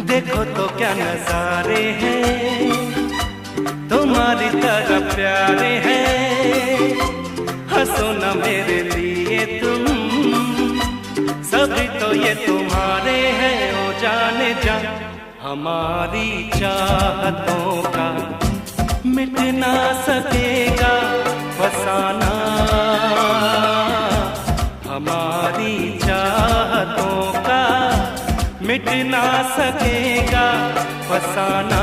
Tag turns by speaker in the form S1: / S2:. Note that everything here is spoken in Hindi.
S1: देखो तो क्या नजारे हैं, तुम्हारी तरह प्यारे हैं। हंसो न मेरे लिए तुम, सभी तो ये तुम्हारे हैं। ओ जाने जा, हमारी चाहतों का मिट ना सकेगा फसाना। हमारी चाहतों का मिट ना सकेगा फसाना।